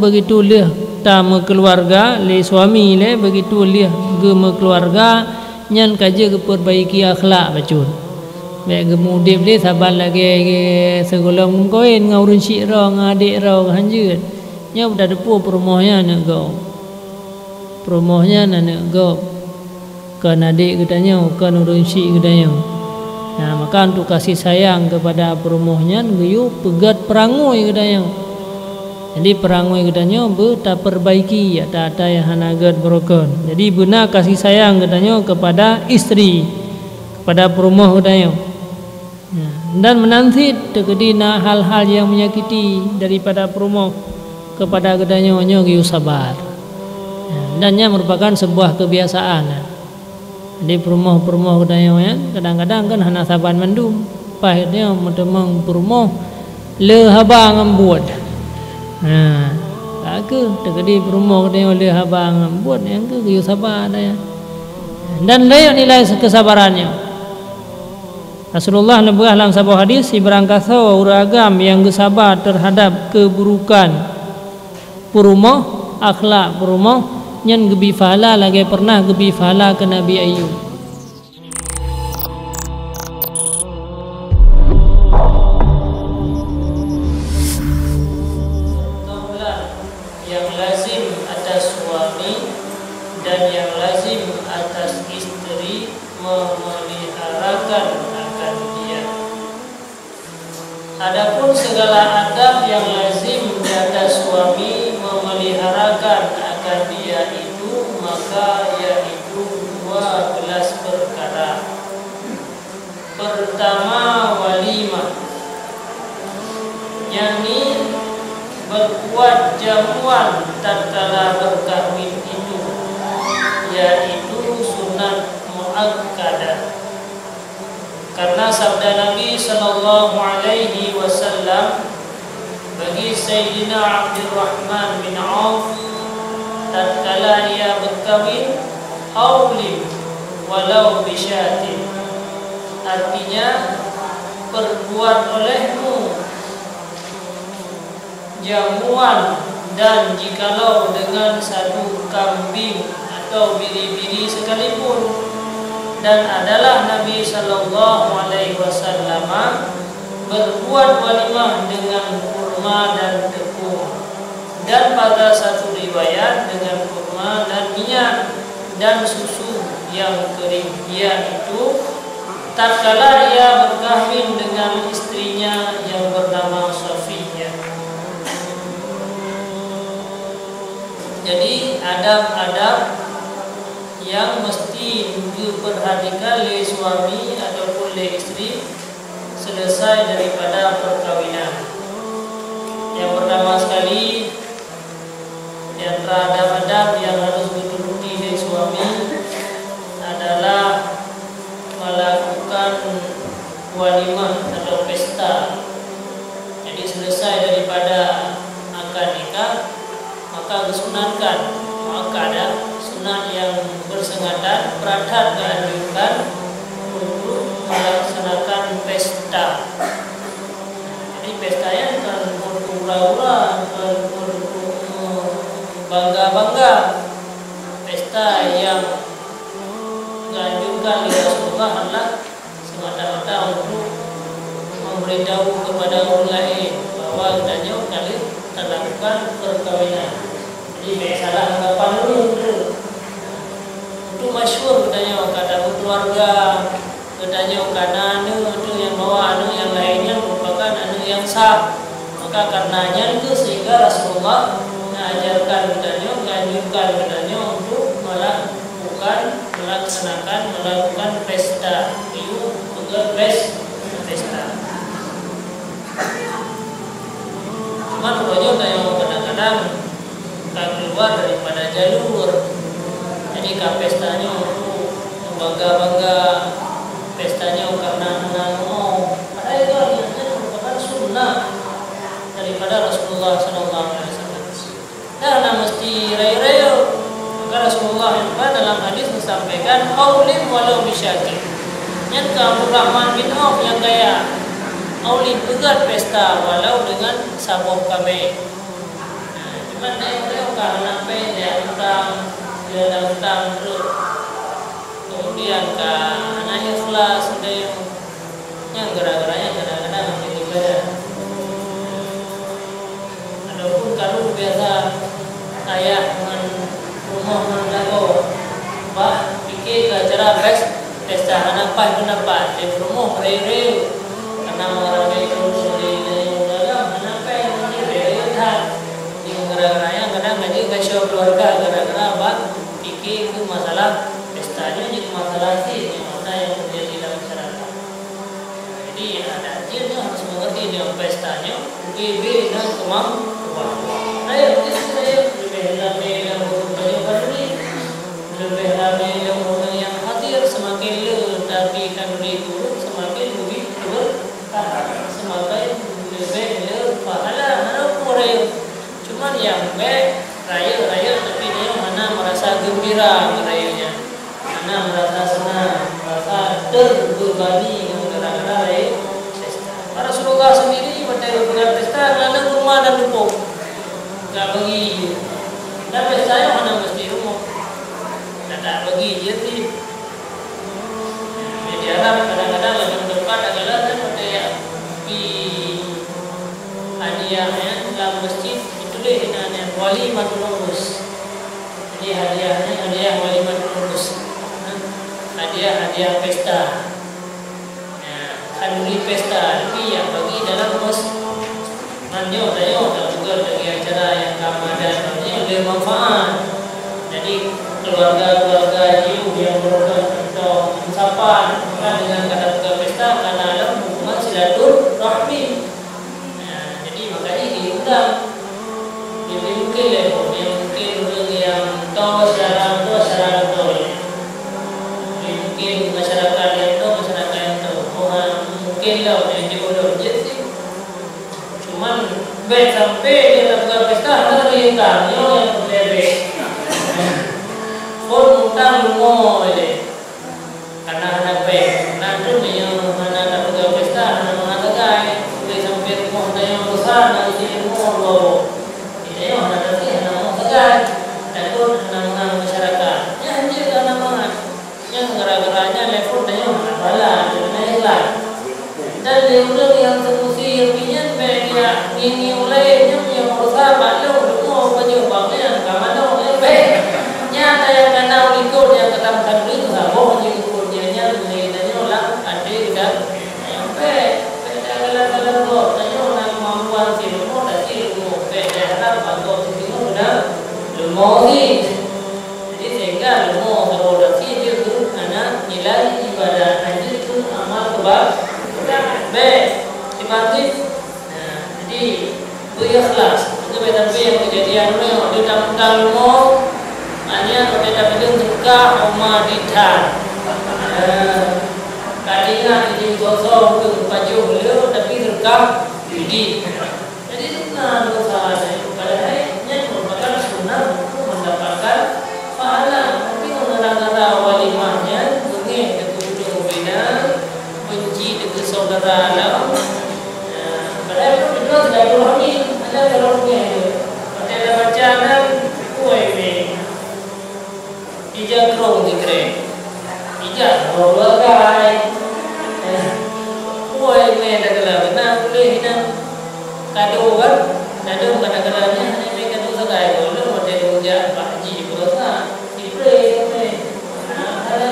begitu leh tama keluarga le suami le begitu leh gema keluarga nyan kaje ke perbaiki akhlak bacun mek gemudip le saban lagi segolong koin ngaurun syik ro ngadik ro hanjut nya udah depu perumohnya nak go perumohnya nak go kan adik katanya kan urun syik katanya. Nah, maka untuk kasih sayang kepada perumohnya geyu pegat perangoi katanya. Jadi perangoi katanya ta perbaiki ya ta yang hanagat berokon. Jadi benar kasih sayang katanya kepada istri kepada perumoh katanya. Dan menanti terkedina hal-hal yang menyakiti daripada perumoh kepada katanya geyu sabar. Dan ia merupakan sebuah kebiasaan. Di perumoh-perumoh katanya kadang-kadang kan hana saban mandum pahitnya mentemang perumoh le habang ambut. Nah, aku terkedi perumoh katanya le habang ambut yang ke geyu sabar daya. Dan layak nilai kesabarannya. Rasulullah nebah dalam sebuah hadis ibrangkasa uragam yang sabar terhadap keburukan perumoh akhlak perumoh nyan gebi fahala lagi pernah gebi fahala ke Nabi Ayub. Yang lazim atas suami dan yang lazim atas istri memeliharakan akan dia. Adapun segala adab yang lazim di atas suami memeliharakan akan dia itu, maka yaitu 12 perkara. Pertama, walimah, yakni berbuat jamuan tatkala berkahwin itu, yaitu sunat muakkadah. Karena sabda Nabi sallallahu alaihi wasallam bagi Sayyidina Abdurrahman bin Auf tatkala ia berkahwin, aulim walau bisyatin, artinya perbuat olehmu jamuan dan jikalau dengan satu kambing atau biri-biri sekalipun. Dan adalah Nabi sallallahu alaihi wasallam berbuat walimah dengan kurma dan tepung, dan pada satu riwayat dengan kurma dan minyak dan susu yang kering, yaitu tatkala ia berkahwin dengan istrinya yang bernama Safiyah. Jadi adab-adab yang mesti diperhatikan oleh suami ataupun oleh istri selesai daripada perkawinan. Yang pertama sekali, di antara adab-adab yang harus dituruti oleh suami adalah melakukan walimah atau pesta. Jadi selesai daripada akad nikah, maka disunatkan muakkadah, sunat yang bersengatan, beradat dianjurkan untuk melaksanakan pesta. Jadi pestanya bukan untuk hura-hura, bukan untuk bangga-bangga. Pesta yang dianjurkan oleh Rasulullah adalah semata-mata untuk memberitahu kepada orang lain bahwa adanya kali terlakukan perkawinan. Jadi salah anggapan dulu itu masyhur katanya kata keluarga, katanya karena itu yang bawa yang lainnya merupakan yang sah. Maka karenanya itu sehingga Rasulullah mengajarkan katanya, menganjurkan katanya untuk melakukan pesta. Itu juga pesta. Cuma rupanya kadang-kadang keluar daripada jalur. Jadi pestanya untuk bangga-bangga, pestanya karena menang. Padahal itu merupakan sunnah daripada Rasulullah SAW. Dan mesti raya-raya. Maka Rasulullah dalam hadis menyampaikan aulim walau bisyakin. Yang Abdurrahman bin Auf yang gaya aulim pegat pesta walau dengan sabuk kambing. Mana yang kan sampai dia datang terus. Kemudian kan anak ikhlas sudah yang gara-garanya kadang-kadang itu beda. Adapun kalau biasa kayak dengan rumah mendago, bah pikir cara pesta anak apa itu nampak di rumah beri karena orang itu sendiri dalam anak apa yang beri dah di gara-garanya kadang ngaji kasih keluarga gara-gara bah pikir itu masalah pestanya jadi masalah sih mana yang terjadi dalam masyarakat. Jadi ada dia harus mengerti dengan pestanya, BB dan kemampuan. Ayo saya lebih ramai yang berbanyak kali, lebih ramai yang orang yang hadir semakin tapi kan itu semakin lebih berkah, semakin lebih pahala. Mana orang cuman yang raya tapi dia mana merasa gembira rayanya, mana merasa senang, merasa terbebani gara-gara raya. Para surga sendiri pada pesta mana rumah dan lupa. Tak bagi dan pestanya mana mesti rumah tak bagi jadi media Arab kadang-kadang lebih depan adalah pada di hadiahnya dalam masjid ditulis dengan wali madrus. Jadi hadiahnya hadiah wali madrus, hadiah pesta, hadiri pesta tapi yang bagi dalam masjid. Nanyo juga dari acara yang Ramadan ini lebih manfaat. Jadi keluarga itu yang berorgan atau ucapan dengan kata pesta karena ada hubungan silaturahmi. Jadi makanya diundang. Jadi mungkin yang tahu secara mungkin masyarakat yang tahu orang mungkin lah yang diundang jadi cuman baik sampai dia lakukan pesta hari kan yang lebih pun utang lumo ini karena anak baik nanti dia mana lakukan pesta anak mengatakan baik sampai rumah dia yang besar nanti rumah bawa ini yang ada sih anak mengatakan dan pun anak masyarakat yang hanya anak yang gara-garanya level dia yang bala naik lah dan dia yang terusir pinjam dia ini oleh yang berusaha maklum semua baju bangnya kamano nyata yang kenal ikut yang ketemu itu sabo ikut dia nilainya lah ada dan sampai beda kok tanya nak kemampuan si rumah dah si rumah beda lah bagus si rumah lumau ni jadi sehingga lumau kalau dah si dia tu anak nilai ibadah haji itu amal kebaikan baik dibantu. Jadi ikhlas itu beda yang kejadian yang di dalam rumah hanya beda juga rumah di tan kadinya di gosok ke baju beliau tapi rekam di jadi sunnah dosa padahal merupakan sunnah untuk mendapatkan pahala tapi gara-gara walimahnya mungkin ketemu beda benci dengan saudara alam padahal itu tidak berhenti ada terusnya ada bacaan kue ini ijak rong dikre ijak rogai kue ini ada kelana boleh hilang kado kan kado kadang-kadangnya hanya kado segai boleh ada rujak haji berasa diberi ada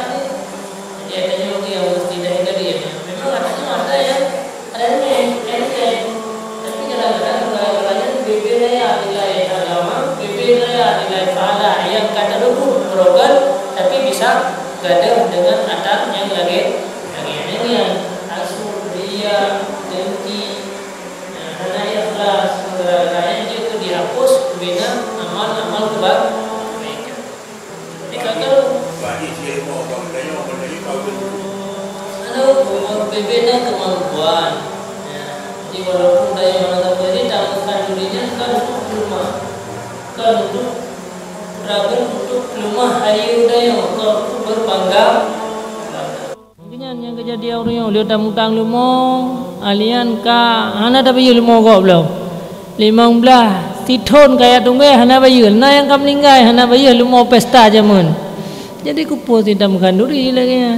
jadi ada yang mesti dari dia memang ada yang ada ni tapi kadang-kadang berbeza nilai agama, berbeza nilai pahala yang kata dulu berogan, tapi bisa gaduh dengan adat yang lagi ini yang asal dia dengki, hanya ikhlas, yang itu dihapus bina amal-amal kebaikan. Jadi kalau berbeda kemampuan. Jadi walaupun daya mana terjadi dalam dirinya kan untuk rumah, kan untuk ragu untuk rumah ayu daya untuk berbangga. Mungkin yang kejadian orang yang dia utang lumo, alian ka, anak tapi lumo kau belum, 15 tithon kaya tunggu hana bayu na yang kam ninggai hana bayu lu mau pesta jamun jadi kupo tidak menganduri lagi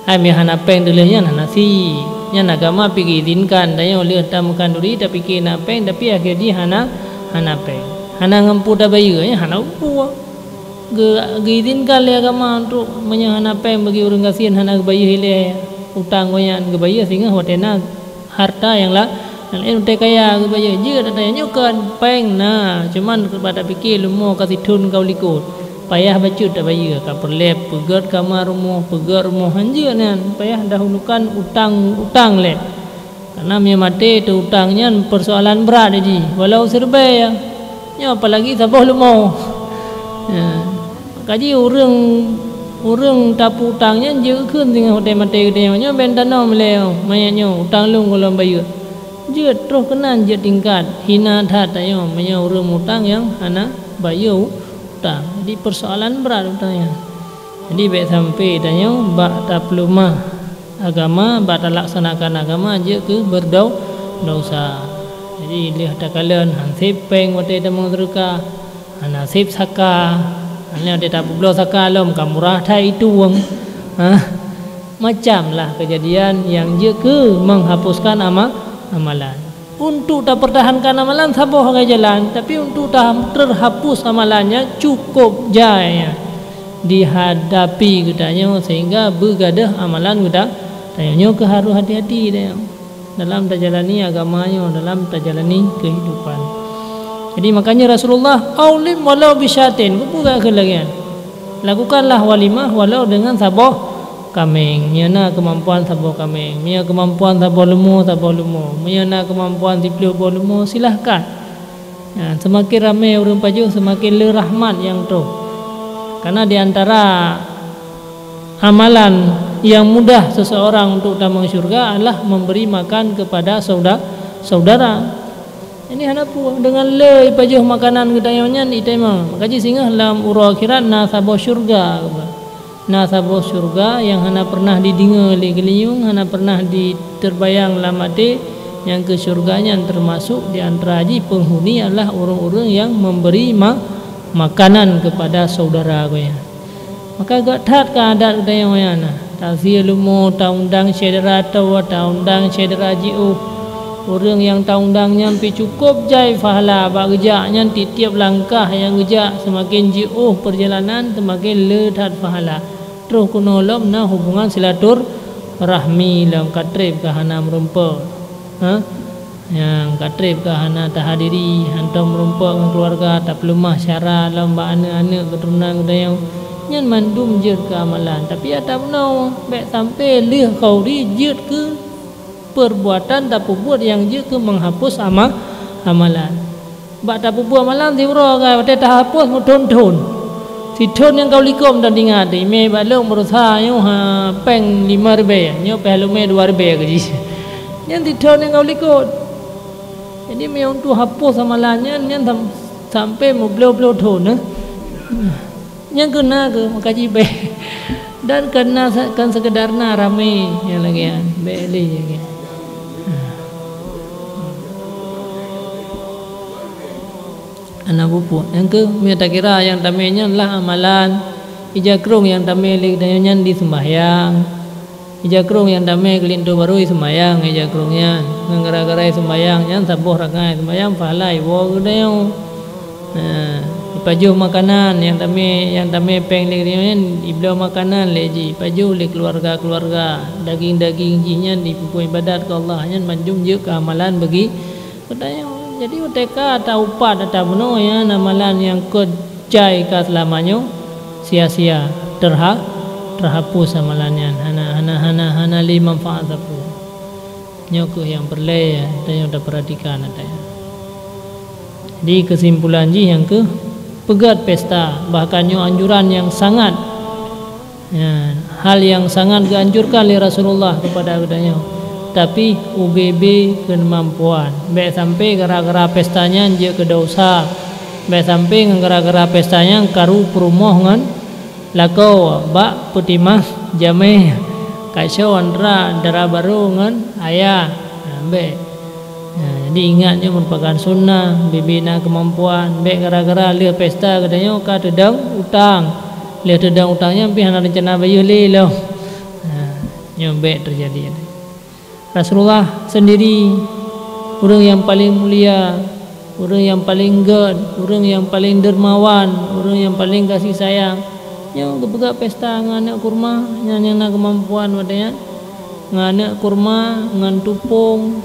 ai mi hana peng dulu nya hana si nya agama pergi izinkan dayo lieu tak menganduri tapi kena peng tapi akhir di hana peng hana ngempu da bayu nya hana upu izinkan le agama untuk menyahana peng bagi orang kasihan hana bayu hile utang goyan ke bayu sehingga hotena harta yang lah yang utai kaya ke bayu je tak tanya kan peng nah cuman kepada fikir lumo kasih tun kau likut payah bacut tak bayu ka perlep pegat kamar rumah pegat rumah hanje nan payah dahulukan utang le karena dia mati tu utangnya persoalan berat jadi walau serba ya apalagi sabah lumo kaji orang tapu utangnya je kun dengan hotel mati dia nya ben tanau meleo mayanya utang lung kalau bayu je terus kenan je tingkat hina that ayo mayanya orang utang yang hana bayu utang jadi persoalan berat utangnya jadi baik sampai tanya bak tak pelumah agama bak tak laksanakan agama je ke berdosa jadi lihat tak kalian hansip peng hotel demang terka nasib saka hanya dia tak belum sakalom kamurah thai tuang macamlah kejadian yang je ke menghapuskan amalan untuk tak pertahankan amalan saboh ke jalan tapi untuk tak terhapus amalannya cukup jaya dihadapi katanya sehingga begadah amalan kita tanya ke harus hati-hati dia dalam terjalani agamanya dalam terjalani kehidupan. Jadi makanya Rasulullah aulim walau bisyatin bukan kelagian lakukanlah walimah walau dengan saboh kambing nyana kemampuan saboh kambing nya kemampuan saboh lemu nyana kemampuan 30 lemu silahkan semakin ramai orang paju semakin le rahmat yang tu karena di antara amalan yang mudah seseorang untuk masuk syurga adalah memberi makan kepada saudara. Ini hana pu dengan le pajuh makanan gedayanya itema makaji singgah dalam urang akhirat na sabo syurga na sabo syurga yang hana pernah didengar oleh geliung hana pernah diterbayang dalam hati yang ke syurganya termasuk di antara haji penghuni adalah orang-orang yang memberi makanan kepada saudara goya maka gak tat ka adat gedayanya tasir lumo taundang syedera taundang syedera jiu orang yang taundangnya sampai cukup jai fahala bak gejaknya tiap langkah yang gejak semakin jauh perjalanan semakin ledat fahala terus kunolom na hubungan silatur rahmi dalam katrib ke hana merumpa yang katrib ke hana tahadiri hantar merumpa dengan keluarga tak perlu masyarakat dalam bak anak-anak keturunan yang nyan mandum jid ke amalan tapi ada benar baik sampai lih kau dijid ke perbuatan tak buat yang je ke menghapus amalan. Bak tak buat amalan tiura kan tak hapus mutun-tun. Si tun yang kau likom dan ingat me balong berusaha yo peng 5 ribu nyo pelume 2 ribu gaji. Yang si tun yang kau likot. Jadi me untuk hapus amalannya yang sampai mublo-blo tun yang kena ke makaji be dan kena kan sekedarna ramai yang lagi beli je. Anak bupu yang ke tak kira yang tamenya lah amalan ijakrung yang tamai dayanya di sembahyang ijakrung yang tamai kelintu baru sembahyang ijakrungnya ngara-gara sembahyang yang sabuh rakai sembahyang pahala iwo gudayong pajuh makanan yang tamai peng dayanya iblau makanan leji pajuh le keluarga daging-daging jinya di buku ibadat ke Allah nya manjung je ke amalan bagi gudayong. Jadi uteka atau upat atau benar ya amalan yang kejai ke selamanya sia-sia terhapus amalannya hana li manfaat apa nyoku yang perle ya dan yang dah perhatikan ada ya. Jadi kesimpulan ji yang ke pegat pesta bahkan anjuran yang sangat ya, hal yang sangat dianjurkan oleh Rasulullah kepada udahnya tapi UBB kemampuan baik sampai gara-gara pestanya je ke dosa baik sampai gara-gara pestanya karu perumoh ngan lakau bak putimah jame kaisau andra dara baru ngan ayah baik Jadi ingatnya merupakan sunnah bibina kemampuan. Baik gara-gara lia pesta katanya ka tedang utang. Lia tedang utangnya pi hana rencana bayar le lo. Nyobek terjadi. Rasulullah sendiri orang yang paling mulia, orang yang paling god, orang yang paling dermawan, orang yang paling kasih sayang. Yang kepegak pesta nganak kurma, yang nak kemampuan wadanya. Nganak kurma, ngan tupung,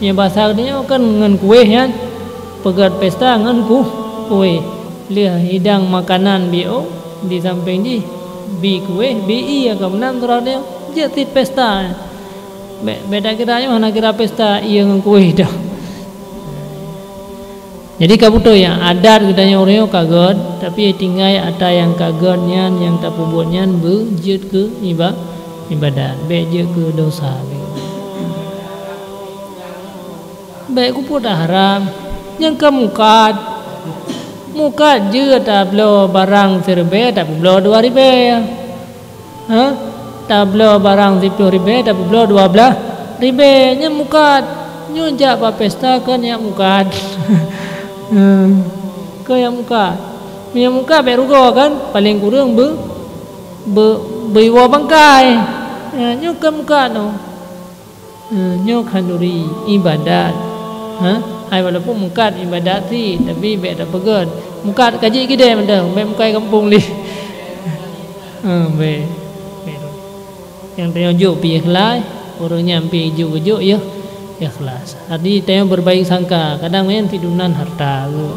yang bahasa katanya kan ngan kue ya. Pegat pesta ngan kue. Lihat hidang makanan bio di samping di bi kue, bi ya kemudian terada jadi pesta. Beda kiranya mana kira pesta iya ngan kue dah. Jadi kabuto yang adat katanya orang kaget, tapi tinggal ada yang kagetnya, yang tak buatnya berjut ke ibadat, berjut ke dosa. Baik ku dah haram, yang kemukat, mukat je tak belo barang serbe, tak belo 2 ribu, tak belo barang 10 ribu, tak belo 12 ribu, yang mukat, nyonjak pa pesta kan yang mukat. Ke yang muka berugo kan paling kurang beriwa bangkai nyo ke muka no nyo kanduri ibadat ai walaupun muka ibadat si tapi be ada pegat muka kaji gede mendang be muka kampung li be yang penyojo pi ikhlas orangnya pi jo ya ikhlas. Tadi tanya berbaik sangka. Kadang main tidunan harta ke.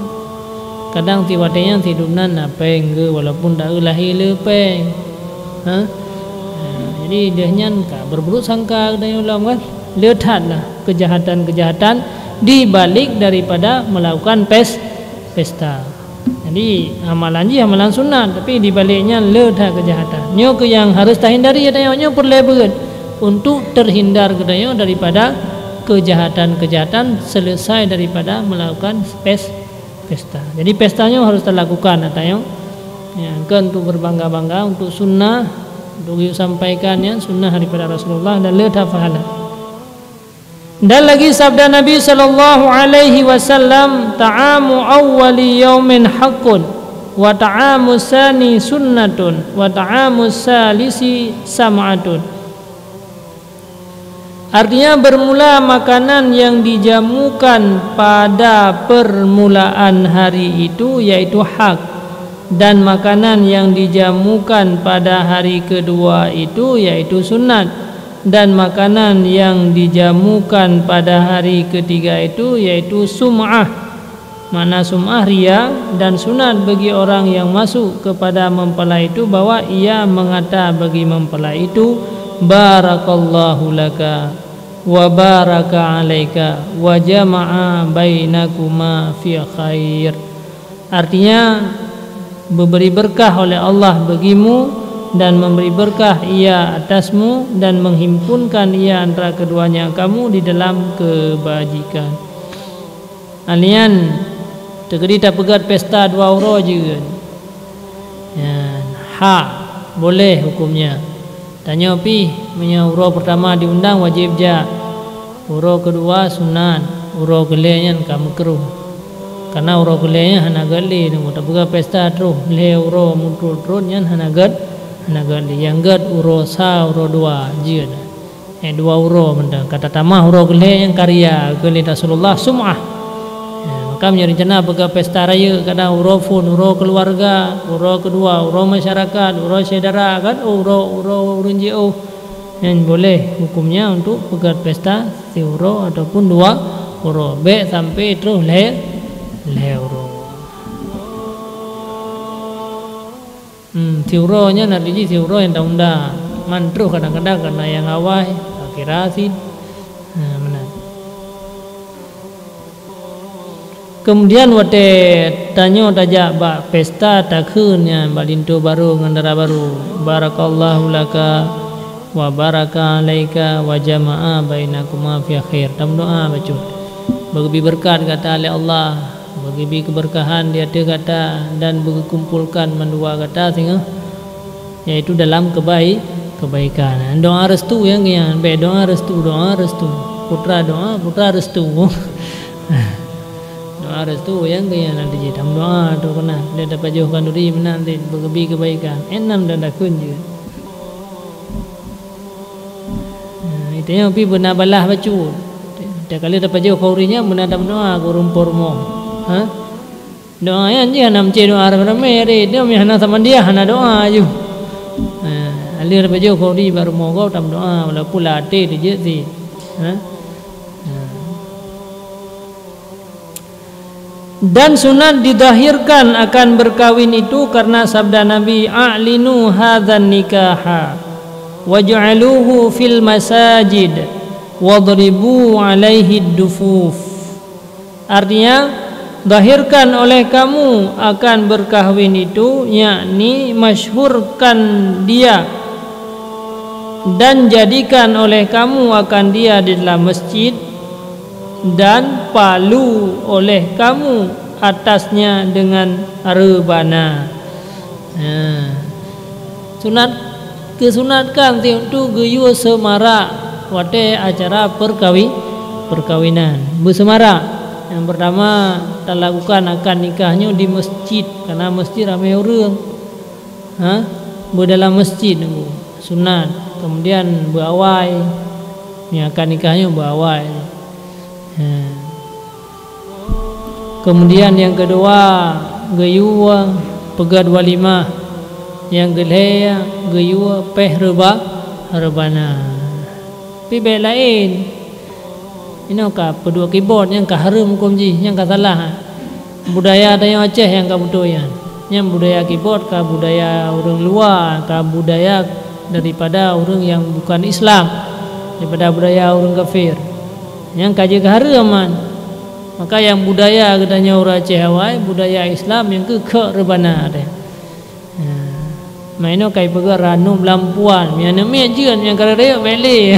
Kadang tiwadanya tidunan apeng ke walaupun dah lahir lepeng. Jadi dia nyanka berburuk sangka kadang ulama kan. Lihatlah kejahatan-kejahatan di balik daripada melakukan pesta. Jadi amalan sunat tapi di baliknya lihat kejahatan. Nyo ke yang harus terhindari katanya nyo perlebihan untuk terhindar katanya daripada kejahatan-kejahatan selesai daripada melakukan pesta. Jadi pestanya harus terlakukan katanya. Ya, kan untuk berbangga-bangga untuk sunnah untuk sampaikannya sunnah daripada Rasulullah dan lihat pahala. Dan lagi sabda Nabi sallallahu alaihi wasallam, ta'amu awwali yaumin haqqun wa ta'amu sani sunnatun wa ta'amu salisi sam'atun. Artinya bermula makanan yang dijamukan pada permulaan hari itu yaitu hak, dan makanan yang dijamukan pada hari kedua itu yaitu sunat, dan makanan yang dijamukan pada hari ketiga itu yaitu sum'ah. Mana sum'ah riya, dan sunat bagi orang yang masuk kepada mempelai itu bahwa ia mengata bagi mempelai itu, barakallahu laka wa baraka alaika wa jama'a bainakuma fi khair. Artinya memberi berkah oleh Allah bagimu dan memberi berkah ia atasmu dan menghimpunkan ia antara keduanya kamu di dalam kebajikan. Alian tegeri tak pegat pesta 2 euro je. Ya, hak boleh hukumnya. Tanya pi, punya uro pertama diundang wajib ja. Uro kedua sunat, uro kelenya kamu keruh. Karena uro kelenya hana gali, nunggu tak buka pesta terus. Le uro muncul terus nyan hana gali. Yang gad uro sa uro 2 je. 2 uro mendang. Kata tamah uro kelenya karya gali Rasulullah sum'ah. Kami rencana buka pesta raya kadang uro fun, uro keluarga, uro kedua, uro masyarakat, uro saudara kan, uro NGO. Yang boleh hukumnya untuk buka pesta si uro ataupun 2 uro. Be sampai terus le uro. Si uro nya nak di si uro yang unda man terus kadang-kadang karena yang awal kira sih. Kemudian wate tanyo tajak ba pesta takhunnya balinto baru ngandara baru barakallahu laka wa baraka alaika wa jama'a bainakuma fi khair. Tam doa baca bagi berkat kata oleh Allah, bagi keberkahan dia kata dan berkumpulkan mendua kata sehingga yaitu dalam kebaikan. Doa restu yang be doa restu putra doa, putra restu. Doa restu yang kaya nanti jadi doa tu kena dia dapat jauhkan diri menanti berlebih kebaikan. Enam dan dakun juga. Itu yang pi benar balah bacu. Dia kali dapat jauh kaurinya benar dapat doa kurumpur mo. Doa yang dia nam ce doa ramai dia mihana sama dia hana doa ju. Alir dapat jauh kauri baru mo kau tam doa wala pula te dia si. Dan sunat didahirkan akan berkawin itu karena sabda Nabi a'linu hadzan nikaha waj'aluhu fil masajid wadribu alaihi dufuf. Artinya dahirkan oleh kamu akan berkahwin itu, yakni masyhurkan dia dan jadikan oleh kamu akan dia di dalam masjid dan palu oleh kamu atasnya dengan rebana. Kesunatkan untuk geyu semara wate acara perkawinan bersemara. Yang pertama kita lakukan akan nikahnya di masjid karena masjid ramai orang. Dalam masjid sunat. Kemudian berawai, ni akan nikahnya berawai. Kemudian yang kedua geyu pegad walimah. Yang kedua geyu peh rebana. Tapi lain. Ini ka kedua keyboard yang ka harum kumji yang ka salah. Budaya ada yang Aceh yang ka betul yang. Yang budaya keyboard ka budaya orang luar, ka budaya daripada orang yang bukan Islam, daripada budaya orang kafir. Yang kaji ka haruman. Maka yang budaya katanya orang Aceh awai, budaya Islam yang ke rebana ada. Maino kai pegar ranum lampuan, yang namanya jian yang kada raya beli.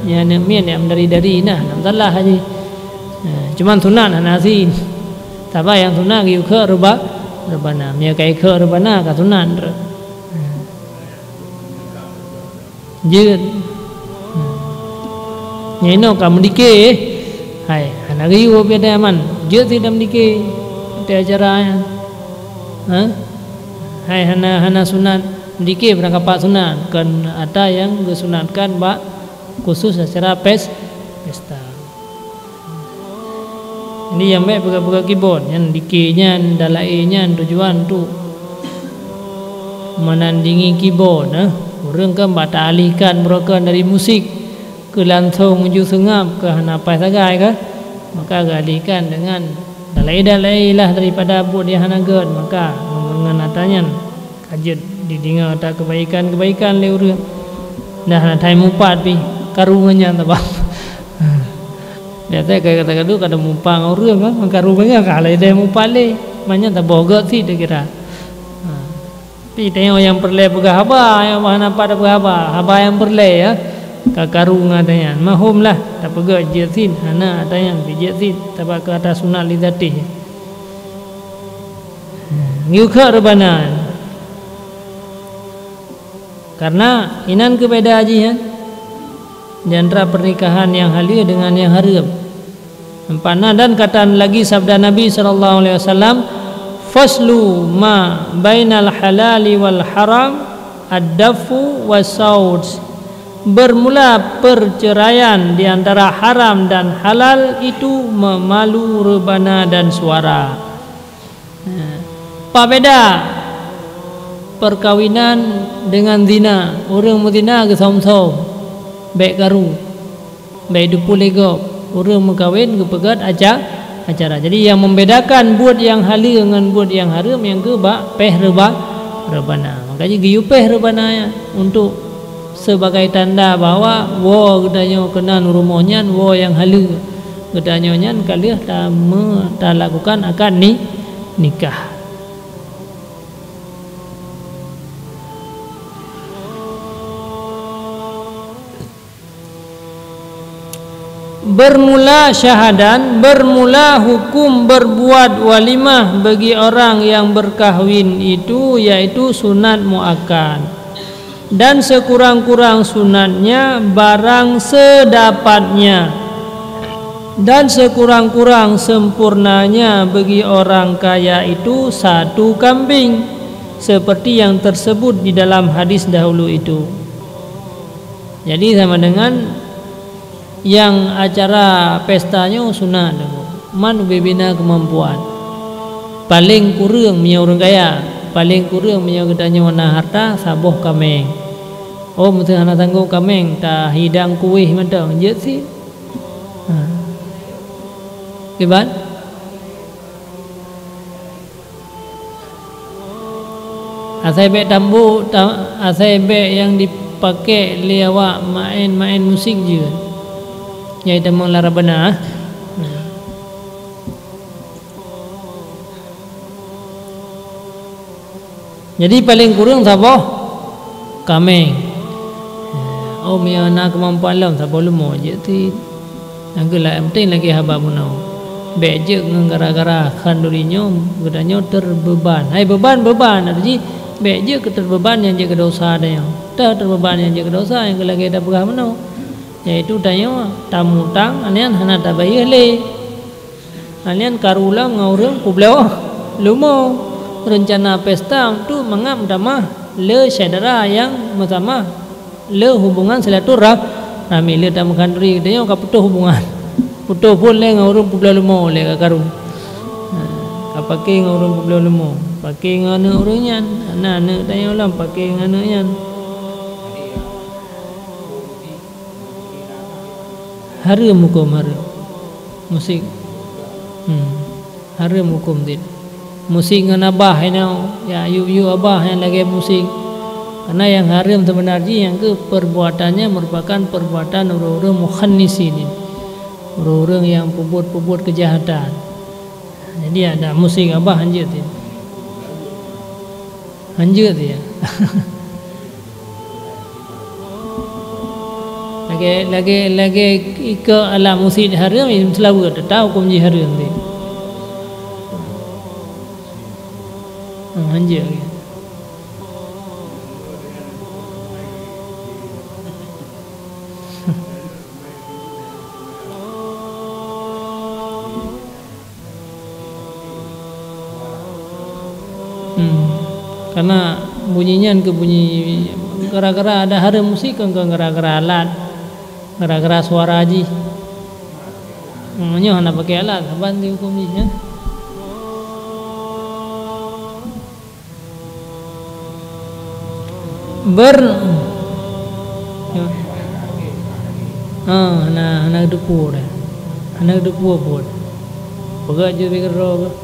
Yang namanya yang dari nah, nam salah haji. Cuman sunat nasin. Tapi yang sunat giu ke rebana, mia kai ke rebana ka sunat. Jian. Nyeno kamu dike, hai, anak giu beda aman. Jian tidak dike, ada acara. Hai hana sunat dike berangkat pak sunat kan ada yang disunatkan pak khusus acara pesta. Ini yang baik buka keyboard yang dike-nya dalai-nya tujuan tu menandingi keyboard. Orang kan bata alihkan mereka dari musik ke langsung menuju sengap ke hanapai sagai kan, maka alihkan dengan dalai-dalai lah daripada buat dia hanagat, maka dengan atanya kajet didengar ada kebaikan le urang. Dah natai mupat pi karungannya tabang. Biasa kaya kata tu kada mumpang urang kan, karungannya kalai dia mupat le, banyak tak bogot sih dia kira. Pi tengok yang perle pegah haba, yang mana pada pegah haba yang perle ya. Kakarung adanya mahum lah tak pegat jetin hana adanya bijetin tabak ke atas sunat lidati ngukha rebana karena inan kebeda haji di antara pernikahan yang halal dengan yang haram. Empana dan kataan lagi sabda Nabi SAW, faslu ma bainal halali wal haram ad-dafu was-saud. Bermula perceraian di antara haram dan halal itu memalu rebana dan suara. Apa beda perkawinan dengan zina? Orang muzina ke som-som, baik karu, baik dupul lego. Orang mengkawin ke pegat acara. Jadi yang membedakan buat yang halal dengan buat yang haram yang ke peh rebana. Makanya giu peh rebana ya untuk sebagai tanda bahawa wo gedanya kena rumahnya wo yang halal gedanya nyan kaliah ta lakukan akan nikah. Bermula syahadan, bermula hukum berbuat walimah bagi orang yang berkahwin itu yaitu sunat muakkad. dan sekurang-kurang sunatnya barang sedapatnya, dan sekurang-kurang sempurnanya bagi orang kaya itu 1 kambing, seperti yang tersebut di dalam hadis dahulu itu. Jadi sama dengan yang acara pestanya sunat, man bebina kemampuan. Paling kurang punya orang kaya, paling kurang punya gedanya warna harta saboh kameng. Oh mesti anak tangguh kameng tak hidang kuih macam je sih. Kibat? Asai bek tambu, asai bek yang dipakai liawak main musik je. Yang itu mengelara benar. Jadi paling kurang saboh kameng. Oh punya nak kemampuan lah saboh lemo je tu. Anggulah penting lagi haba munau. Bek je gara-gara khandurinyo gedanya terbeban. Hai beban arti bek je keterbeban yang je kedosa ada yang. Terbeban yang je kedosa yang lagi ada pegah munau. Yaitu tanya tamu tang anian hana tabayah le. Anian karula ngaurang publao lumo. Rencana pesta tu mengam damah le saudara yang bersama le hubungan silaturahmi le tamu kanduri dia ka putus hubungan putus pun le ngaurang publao lumo le ka karu kapake ngaurang publao lumo pake ngana urangnya anak tanya ulang pake ngana yan harum hukum harum musik harum hukum dit musik dengan abah ya yu abah yang lagi musik karena yang haram sebenarnya yang ke perbuatannya merupakan perbuatan orang-orang mukhannisin, orang-orang yang pembuat kejahatan. Jadi ada musik abah hanjut ya lagi ke alam musik haram ini selalu ada tahu hukum haram dia hanjut ya. Karena bunyinya ke bunyi gara-gara ada harum musik kan gara-gara alat, gara-gara suara aji. Nyo hana pakai alat, kapan dihukum ni ya? Hana depu dah, hana depu buat. Pegat je pikir roh.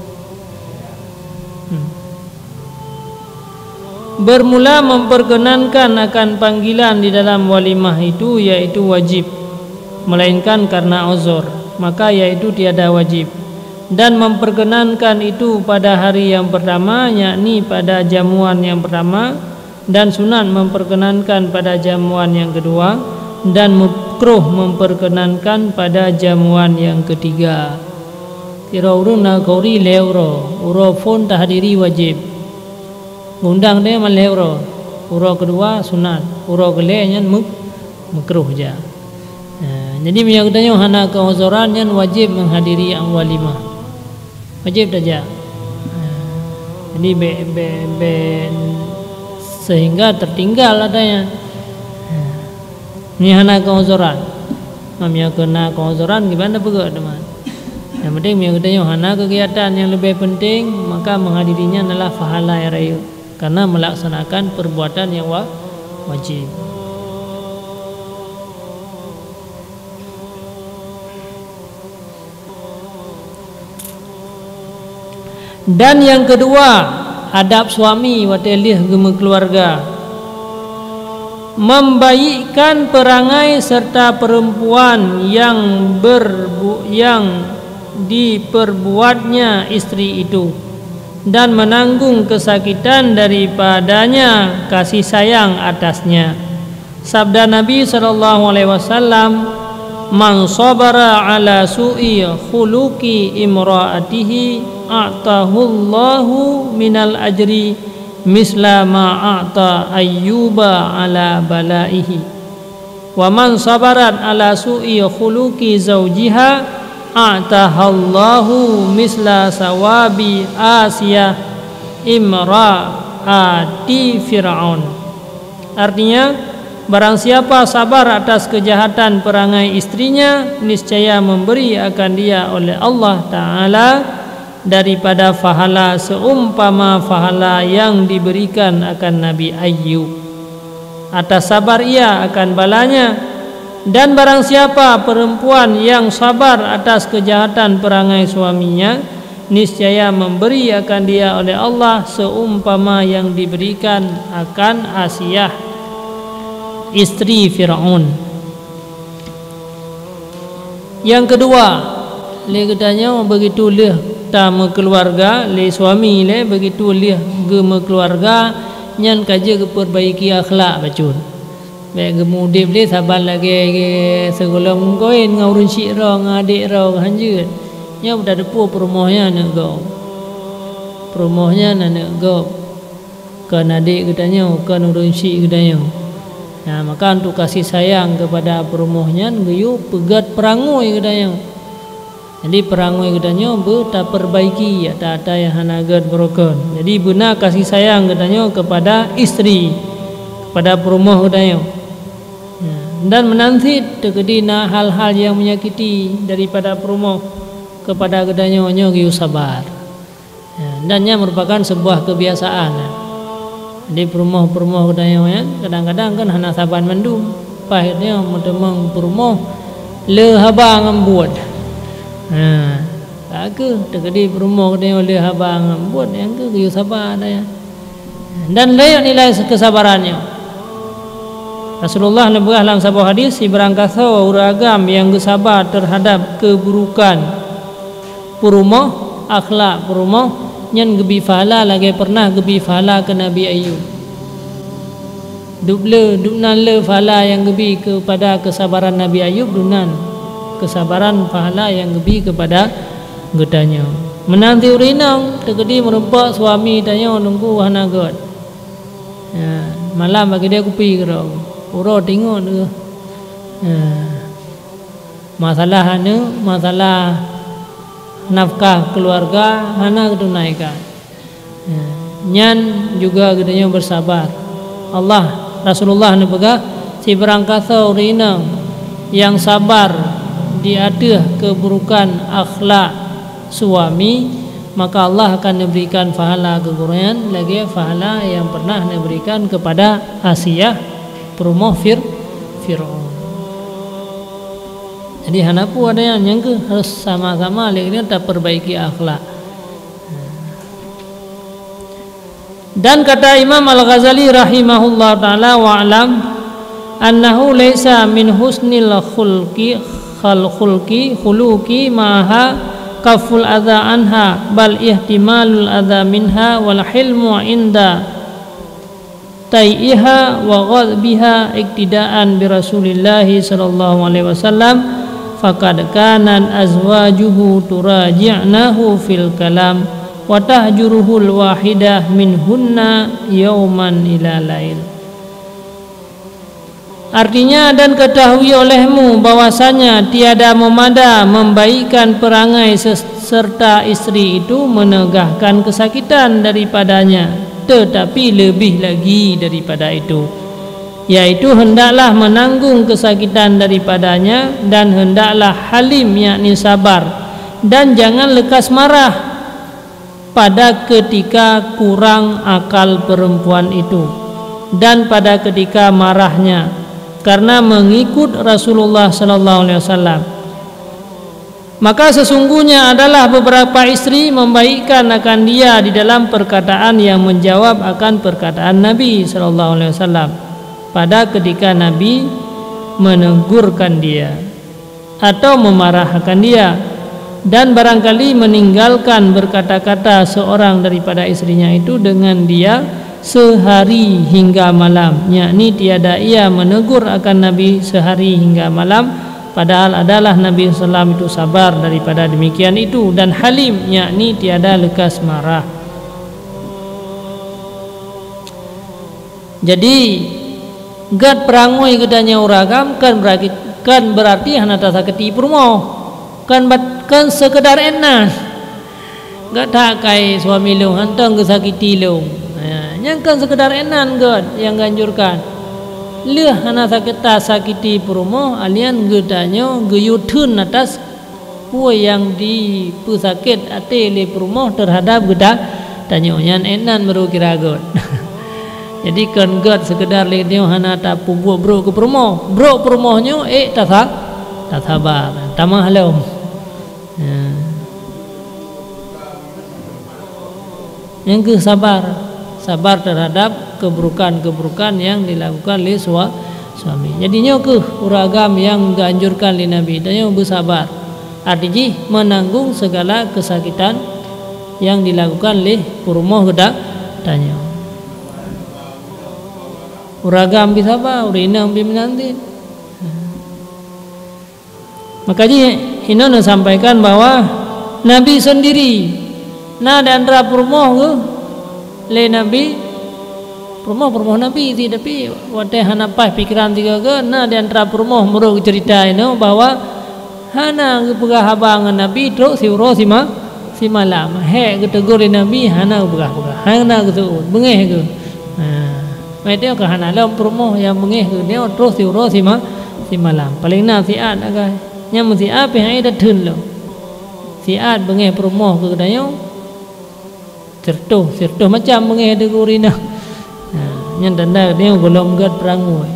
Bermula memperkenankan akan panggilan di dalam walimah itu yaitu wajib, melainkan karena uzur maka yaitu tiada wajib, dan memperkenankan itu pada hari yang pertama yakni pada jamuan yang pertama, dan sunat memperkenankan pada jamuan yang kedua, dan makruh memperkenankan pada jamuan yang ketiga. Kira urun na kauri leuro uro phone tahdiri wajib undang dia malai uro kedua sunat, uro kelenya makruh je. Jadi bila katanya hana keuzuran yang wajib menghadiri ang walimah, wajib saja. Jadi sehingga tertinggal adanya. Ni hana keuzuran, mamnya kena keuzuran gimana pegak teman. Yang penting bila katanya hana kegiatan yang lebih penting maka menghadirinya adalah pahala yang rayu. Karena melaksanakan perbuatan yang wajib. Dan yang kedua, adab suami watelih gema keluarga, membaikkan perangai serta perempuan yang diperbuatnya istri itu, dan menanggung kesakitan daripadanya kasih sayang atasnya. Sabda Nabi SAW, man sabara ala su'i khuluqi imra'atihi a'tahullahu minal ajri misla ma a'ta ayyuba ala balaihi wa man sabarat ala su'i khuluqi zawjiha a'tahallahu misla sawabi Asiyah imra'ati Fir'aun. Artinya, barang siapa sabar atas kejahatan perangai istrinya, niscaya memberi akan dia oleh Allah Ta'ala daripada pahala seumpama pahala yang diberikan akan Nabi Ayyub. Atas sabar ia akan balanya. Dan barang siapa perempuan yang sabar atas kejahatan perangai suaminya, niscaya memberi akan dia oleh Allah seumpama yang diberikan akan Asiyah istri Fir'aun. Yang kedua, le katanya begitu leh tama keluarga le suami le begitu leh gema keluarga nyan kaja perbaiki akhlak bacun. Baik gemudip le sabar lagi segolong koin ngaurun syik ro ngadik ro hanjut. Nya udah depu perumohnya nak go. Perumohnya nak go. Kan adik katanya kan urun syik katanya. Nah, maka untuk kasih sayang kepada perumohnya geyu pegat perangoi katanya. Jadi perangoi katanya tak perbaiki ya tak ada yang hanagat broken. Jadi benar kasih sayang katanya kepada istri, kepada perumoh katanya. Dan menanti terkedina hal-hal yang menyakiti daripada perumoh kepada katanya hanya geyu sabar. Dan nya merupakan sebuah kebiasaan. Di perumoh-perumoh katanya kadang-kadang kan hana saban mendung. Pahitnya mentemang perumoh le haba ngambut. Tak ke terkedi perumoh katanya le haba ngambut yang ke geyu sabar ya. Dan layak nilai kesabarannya. Rasulullah nebah dalam sebuah hadis, ibrang kasa uragam yang bersabar terhadap keburukan perumoh, akhlak perumoh nyan gebi fahala lagi pernah gebi fahala ke Nabi Ayyub. Dubnan le fahala yang gebi kepada kesabaran Nabi Ayyub, dunan kesabaran fahala yang gebi kepada gedanya. Menanti urinang terkedi merempak suami tanya nunggu hana god. Malam bagi dia kupi kerau. Uro tengok tu. Masalah nafkah keluarga hana tunaikan. Nyan juga gedenya bersabar. Rasulullah ni pegah si berangkasa urina yang sabar di atas keburukan akhlak suami, maka Allah akan memberikan pahala keguruan lagi pahala yang pernah diberikan kepada Asiyah perumoh Fir'aun. Jadi hanapu ada yang ke harus sama-sama ini tak perbaiki akhlak. Dan kata Imam Al-Ghazali rahimahullah ta'ala wa'alam annahu laysa min husnil khuluqi maha kaful adha anha bal ihtimalul adha minha wal hilmu inda tai'iha wa ghadbiha iktidaan bi Rasulillah sallallahu alaihi wasallam faqad kanan azwajuhu turaji'nahu fil kalam wa tahjuruhul wahidah minhunna yauman ila lail. Artinya, dan ketahui olehmu bahwasanya tiada memada membaikkan perangai serta istri itu menegahkan kesakitan daripadanya, tetapi lebih lagi daripada itu, yaitu hendaklah menanggung kesakitan daripadanya dan hendaklah halim yakni sabar dan jangan lekas marah pada ketika kurang akal perempuan itu dan pada ketika marahnya karena mengikut Rasulullah sallallahu alaihi wasallam. Maka sesungguhnya adalah beberapa istri membaikkan akan dia di dalam perkataan yang menjawab akan perkataan Nabi sallallahu alaihi wasallam pada ketika Nabi menegurkan dia atau memarahkan dia, dan barangkali meninggalkan berkata-kata seorang daripada istrinya itu dengan dia sehari hingga malam, yakni tiada ia menegur akan Nabi sehari hingga malam, padahal adalah Nabi SAW itu sabar daripada demikian itu, dan halim yakni tiada lekas marah. Jadi gat perangoi gedanya uragam kan berarti hana tasaketi purmo kan sekedar enan gat tak kai suami lu hantang ke sakiti lu yang kan sekedar enan gat yang ganjurkan leh hana sakiti purmo alian gedanya geyutun atas puai yang di pusakit ate le purmo terhadap geda tanyo yang enan merukira gat. Jadi kan gat sekedar le dia hana ta pubu bro ke purmo purmohnyo tak sabar tamah lom. Yang ke sabar terhadap keburukan yang dilakukan oleh suami. Jadinya ke uragam yang dianjurkan oleh Nabi dan bersabar. Artinya menanggung segala kesakitan yang dilakukan oleh purmo geda tanya. Uragam bisa apa? Urinang biminanti. Makanya Hinono sampaikan bahwa Nabi sendiri na dan ra purmo ke le Nabi purmo Nabi tapi wate hana pas pikiran tiga ke na dan ra purmo murug cerita ini bahwa hana pegah habangan Nabi terus siuro si malam he ketegur Nabi hana pegah hana ke bengeh ke mai dia ke hana lam purmo yang bengeh ke dia terus siuro si malam paling na siat agai nya mesti apa yang ada thun lo siat bengeh purmo ke dayo sirtuh macam bengeh de gurina nya danda dia golom gat perangoi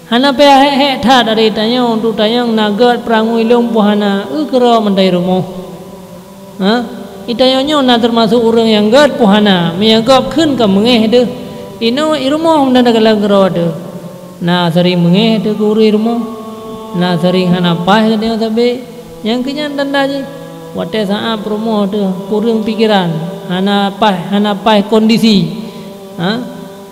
hana pe he tha dari tanyo tu tayang nagat perangoi lom puhana kero mandai rumo itayonyo na termasuk orang yang gat puhana miagap khun ka bengeh de ino irumo danda kala gero de na sering bengeh de guri rumo na sering hana pah dia sabe yang kenyan danda je wate saa promo de kurang pikiran hana pah kondisi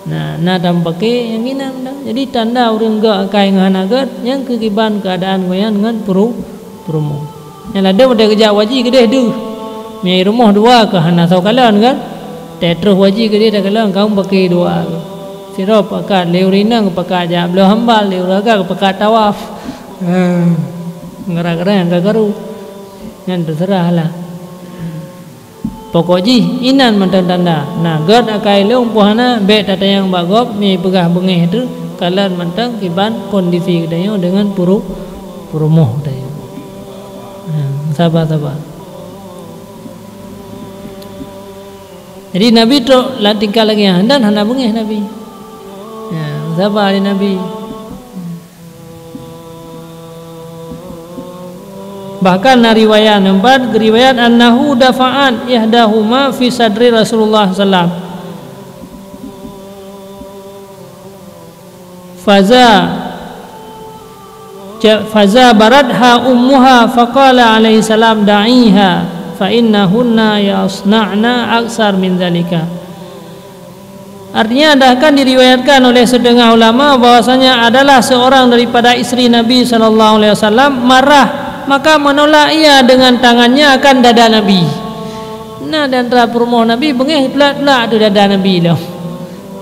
na dampake yang ina jadi tanda urang ga kai ngana gat yang kegiban keadaan goyan ngan promo yang ada pada kerja waji gede du mi rumah dua ke hana saukalan kan tetro waji gede dah kalang kaum pakai dua sirop pakat leurinang pakat ja belo hambal leuraga pakat tawaf ngara-ngara yang gagaru yang terserahlah pokoknya inan mantan tanda nah gat akai leung puhana be tata yang bagop mi pegah bengeh tu kalan mantang kiban kondisi kedayo dengan purumoh dayo sabar jadi Nabi tu lah tingkah lagi dan hana bengeh Nabi sabar Nabi. Bahkan riwayat nampak riwayat annahu dafa'an ihdahuma fi sadri Rasulullah sallam faza baradha ummuha faqala alaihi salam da'iha fa innahunna yasna'na aksar min dzalika. Artinya adakah diriwayatkan oleh setengah ulama bahwasanya adalah seorang daripada istri Nabi sallallahu alaihi wasallam marah maka menolak ia dengan tangannya akan dada Nabi. Nah dan ra purmoh Nabi bengeh pula tu dada Nabi lah.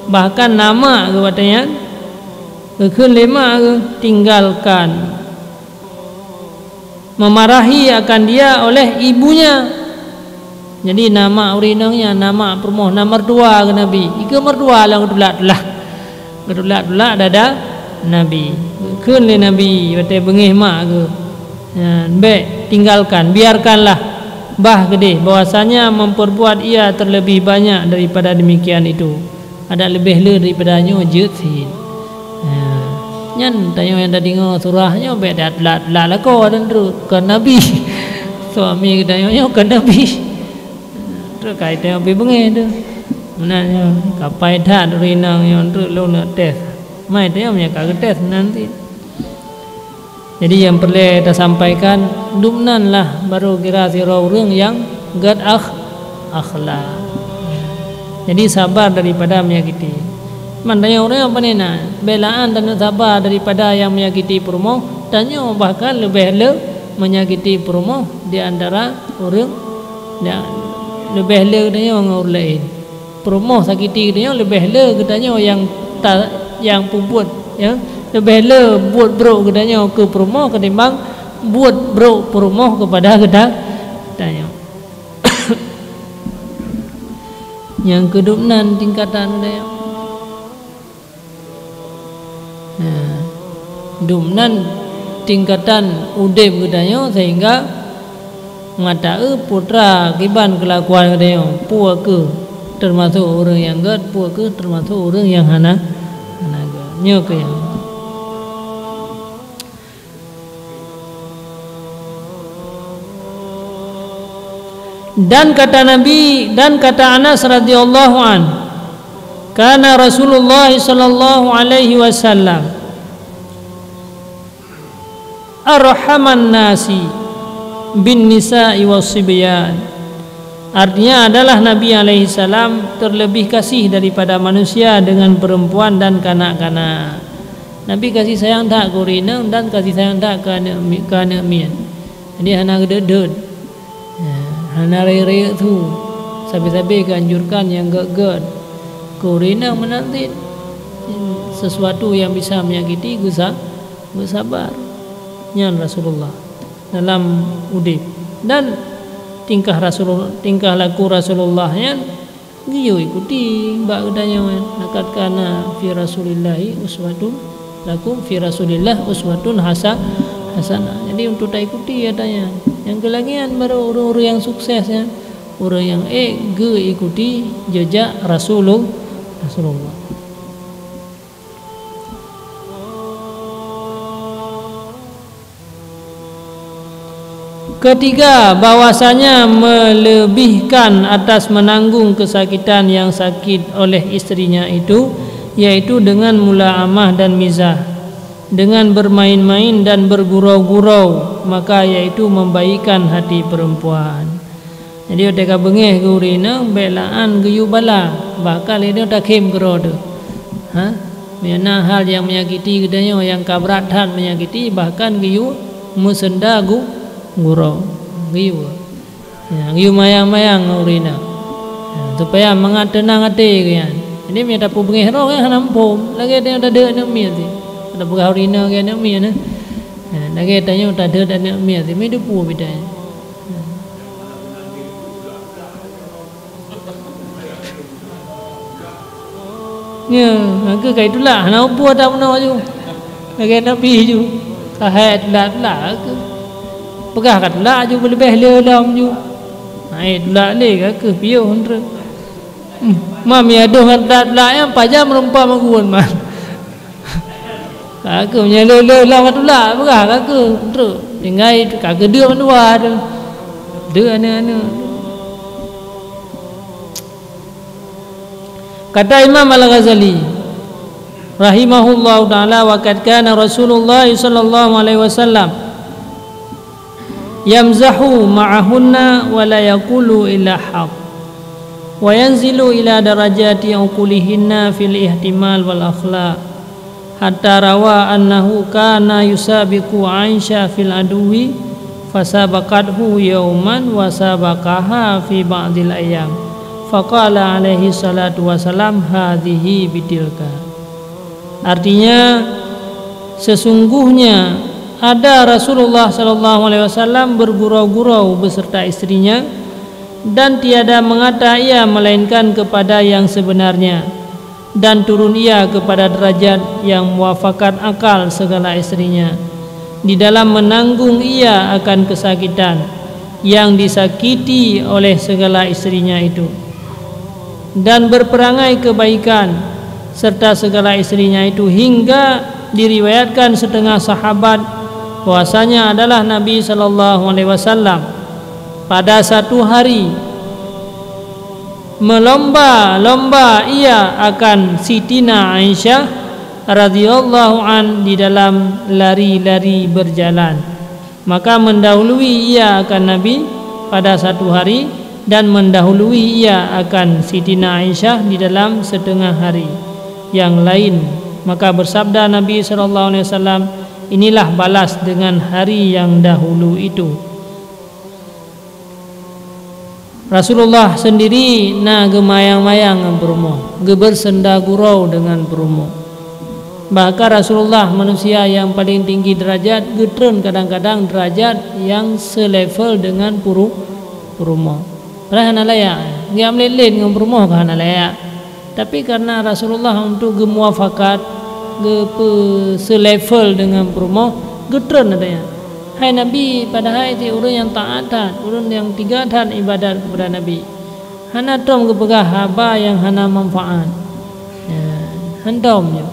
Bahkan nama ke katanya ke lema ke tinggalkan memarahi akan dia oleh ibunya. Jadi nama urinangnya nama purmoh nomor 2 ke Nabi. Ika mertua lah gedulak dada Nabi. Ke le Nabi wate bengeh mak ke baik tinggalkan biarkanlah bah gede bahwasanya memperbuat ia terlebih banyak daripada demikian itu ada lebih le daripadanya jeut sin nyan tayo yang dah dengar surahnya baik dah la ko dan tu ke Nabi suami kedayo ke Nabi tu kai tayo be bengeh tu menanya kapai dah rinang yang tu lo nak tes mai tayo nya ka tes nanti. Jadi yang perlu kita sampaikan dumnan lah baru kira sirau orang yang gad akhlak. Jadi sabar daripada menyakiti. Mandanya orang yang panena belaan dan sabar daripada yang menyakiti purmo tanya bahkan lebih le menyakiti purmo di antara orang yang lebih le katanya orang lain. Purmo sakiti katanya lebih le katanya yang wanita yang puput ya, lebih le buat bro kedanya ke perumahan ketimbang buat bro perumahan kepada kedanya. Yang kedupnan tingkatan dia dumnan tingkatan udip kedanya sehingga mengata putra kiban kelakuan kedanya puak ke termasuk orang yang gad, puak ke termasuk orang yang hana nyo ke yang dan kata Nabi dan kata Anas radhiyallahu an, kana Rasulullah sallallahu alaihi wasallam arhaman nasi bin nisa'i was-sibyan. Artinya adalah Nabi alaihi salam terlebih kasih daripada manusia dengan perempuan dan kanak-kanak. Nabi kasih sayang tak ke orang dan kasih sayang tak ke anak mian. Jadi hana geded. Hana raya tu sampai-sampai keanjurkan yang gad-gad korina menanti sesuatu yang bisa menyakiti bersabar nyan Rasulullah dalam udip dan tingkah laku Rasulullah yang giyo ikuti mbak kedanya nakat kana fi rasulillahi uswatun lakum fi rasulillah uswatun hasanah. Jadi untuk tak ikuti adanya. Yang kelagian baru orang-orang yang sukses ya, orang yang ikuti jejak Rasulullah. Ketiga, bahwasanya melebihkan atas menanggung kesakitan yang sakit oleh istrinya itu, yaitu dengan mula'amah dan mizah, dengan bermain-main dan bergurau-gurau, maka yaitu membaikan hati perempuan. Jadi mereka bengih ke urina belaan geyu bala bakal dia tak kem gerode. Mana hal yang menyakiti kedanya yang kabratan menyakiti bahkan geyu musenda gurau geyu. Ya geyu mayang-mayang urina. Supaya mengatenang hati kan. Ini mereka pu bengih roh kan nampum lagi dia tak ada mi tu. Ada pegawai rina ke nak mi na. Lagi tanya tak ada nak mi tu. Mi depu bidanya. Ya, aku kai itulah. Nak apa tak pernah ju. Lagi nak pi ju. Tahat lah aku. Pegah kat lah ju lebih lelam ju. Ai itulah le aku piu hundre. Mami aduh kat lah yang pajam merempah maguan man. Aku punya lelah lah berah aku terus tinggal kagak dia menua tu dia ana kata Imam Al-Ghazali rahimahullahu taala wa kad kana Rasulullah sallallahu alaihi wasallam yamzahu ma'ahunna wa la yaqulu illa haq wa yanzilu ila darajati uqulihinna fil ihtimal wal akhlaq hatta rawa annahu kana yusabiqu Aisyah fil aduwi fasabaqathu yawman wa sabaqaha fi ba'dil ayyam faqala alaihi salatu wasalam hadhihi bitilka. Artinya sesungguhnya ada Rasulullah sallallahu alaihi wasallam bergurau-gurau beserta istrinya dan tiada mengata ia melainkan kepada yang sebenarnya, dan turun ia kepada derajat yang muafakat akal segala istrinya di dalam menanggung ia akan kesakitan yang disakiti oleh segala istrinya itu, dan berperangai kebaikan serta segala istrinya itu, hingga diriwayatkan setengah sahabat bahwasanya adalah Nabi sallallahu alaihi wasallam pada satu hari melomba-lomba ia akan Sitina Aisyah radhiyallahu an di dalam lari-lari berjalan, maka mendahului ia akan Nabi pada satu hari dan mendahului ia akan Sitina Aisyah di dalam setengah hari yang lain. Maka bersabda Nabi sallallahu alaihi wasallam, inilah balas dengan hari yang dahulu itu. Rasulullah sendiri na gemayang-mayang dengan perumo, gebersenda gurau dengan perumo. Bahkan Rasulullah manusia yang paling tinggi derajat, getren kadang-kadang derajat yang selevel dengan perumo. Padahal layak, nggak meleleh dengan perumo kan layak. Tapi karena Rasulullah untuk gemuafakat, selevel dengan perumo, getren adanya. Hai Nabi, padahal itu orang yang taat, orang yang tiga taat ibadat kepada Nabi. Hana tom kepegah haba yang hana manfaat. Hentom je.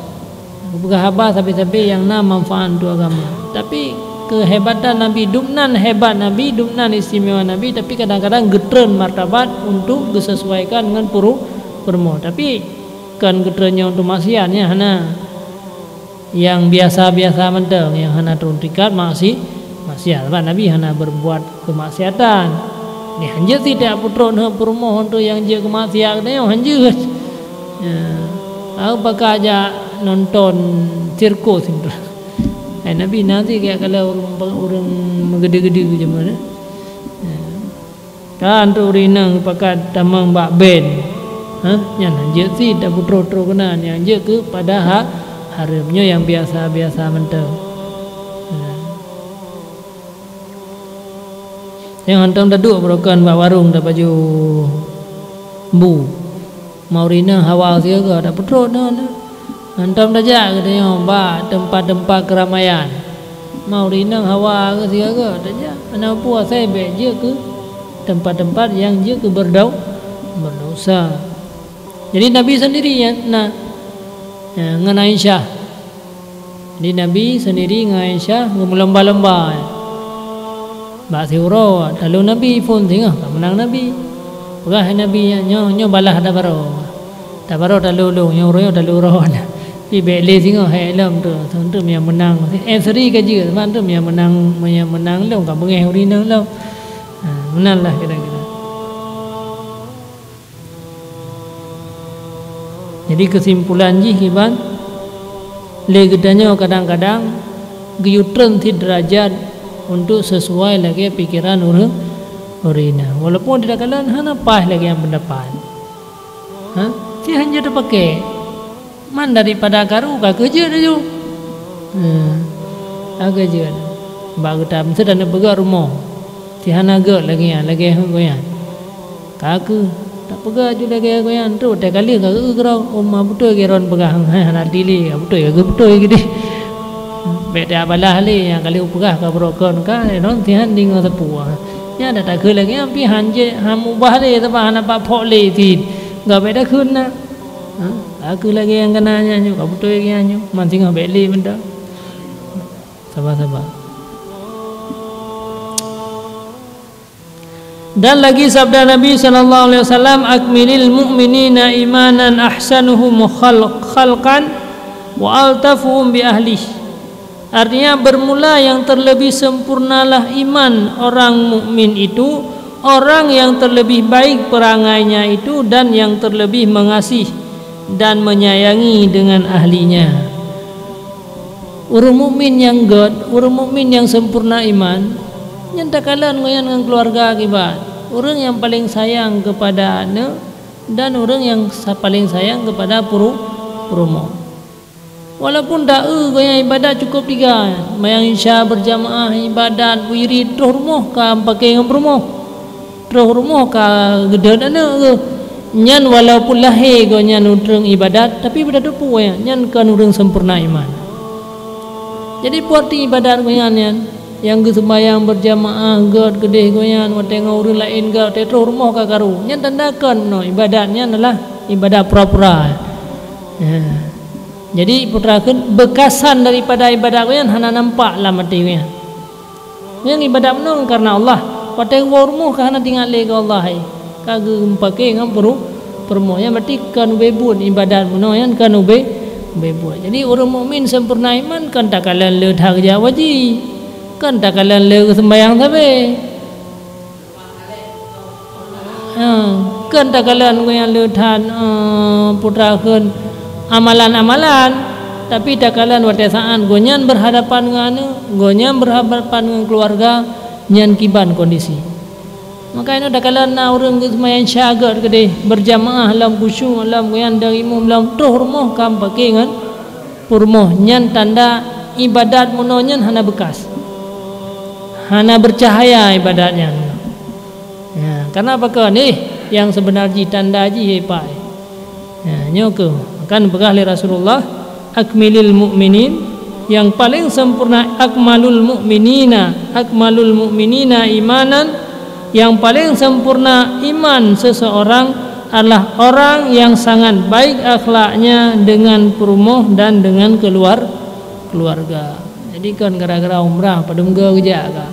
Kepegah haba sabi-sabi yang na manfaat untuk agama. Tapi kehebatan Nabi, dumnan hebat Nabi, dumnan istimewa Nabi, tapi kadang-kadang getren martabat untuk disesuaikan dengan permo. Tapi kan getrennya untuk maksiatnya hana yang biasa-biasa menteng, yang hana turun tingkat maksiat. Nabi hana berbuat kemaksiatan. Ni hanya tidak putra nak permohon tu yang je kemaksiatan ni hanya. Aku pakai aja nonton sirkus itu. Nabi nanti kayak kalau orang gede-gede je mana. Kan tu rinang pakai tamang bak ben. Yang hanya tidak putra kena yang je ke pada harimnya yang biasa-biasa mentang. Yang hantam daduk berokan bak warung dah baju bu mau rina hawa sia ke dak petrot dah hantam dajak katanya bak tempat-tempat keramaian mau rina hawa ke sia ke dajak ana puas saya be je ke tempat-tempat yang je ke berdosa. Jadi Nabi sendiri yang dengan Aisyah. Jadi Nabi sendiri dengan Aisyah ngelomba-lomba. Bak siuro lalu Nabi pun tengah menang Nabi. Pegah Nabi nyo balah dah baro. Dah baro lalu nyo royo lalu ron. Pi bele singo hai lam tu yang menang. Seri kaji teman tu yang menang lam ka bengeh urina lam. Menanglah kira-kira. Jadi kesimpulan ji kiban le gedanya kadang-kadang geyutren ti derajat untuk sesuai lagi pikiran urina. Walaupun tidak kalian hana pah lagi yang pendapat. Si hanya terpakai. Man daripada karu ka kerja dah ju. Kerja. Bak kita mesti dah nak pegang rumah. Si hana gak lagi goyan. Kaku tak pegang ju lagi goyan tu. Tak kali kaku gerau. Umma betul geron pegang hana dili. Betul gitu. Beda balah le yang kali upah ka broken ka non tihan ding sapu nya dah tak ke lagi ampi hanje ham ubah le tapi hana pa phok le ti ga beda khun na aku lagi yang kenanya nyu ka betul lagi nyu mancing be le benda sabar dan lagi sabda Nabi sallallahu alaihi wasallam akmilil mu'minina imanan ahsanuhum khalqan wa altafuhum bi ahlihi. Artinya bermula yang terlebih sempurnalah iman orang mukmin itu orang yang terlebih baik perangainya itu dan yang terlebih mengasih dan menyayangi dengan ahlinya. Orang mukmin yang god, orang mukmin yang sempurna iman, nyantakalan ngoyan dengan keluarga akibat. Orang yang paling sayang kepada anak dan orang yang paling sayang kepada perumo. Walaupun dak goyang ibadat cukup 3, mayang isya berjamaah ibadat wirid terus rumah ka pakai dengan rumah. Terus rumah ka gede dana ke. Nyan walaupun lahir go nyan urang ibadat tapi pada depu ya nyan kan urang sempurna iman. Jadi puati ibadat goyang nyan yang sembahyang berjamaah god gede goyang wa tengok urang lain ga terus rumah ka karu. Nyan tandakan no ibadatnya adalah ibadat pura-pura. Jadi putrakan bekasan daripada ibadat kalian hana nampak lah mati kalian. Yang ibadat menang karena Allah. Pada warmu hana tinggal lagi Allah. Kagum pakai ngam permu yang berarti kan bebun ibadat menang yang kan bebun. Jadi orang mukmin sempurna iman kan tak kalian le dah kerja wajib. Kan tak kalian le sembahyang sabe. Kan tak kalian yang le than putrakan amalan-amalan tapi tak kalian watesaan gonyan berhadapan dengan gonyan berhadapan dengan keluarga nyan kiban kondisi Maka dah kala na orang ke sembahyang syagat ke deh berjamaah lam khusyuk lam goyan dari imam lam tuh rumah kam pakai ngan purmoh nyan tanda ibadat munonyan hana bekas. Hana bercahaya ibadatnya. Ya, karena apa kan yang sebenarnya tanda ji hepai. Ya, nyoko kan begah li Rasulullah akmilil mu'minin yang paling sempurna akmalul mu'minina imanan, yang paling sempurna iman seseorang adalah orang yang sangat baik akhlaknya dengan perumoh dan dengan keluarga. Jadi kan gara-gara umrah pada mengga kerja ke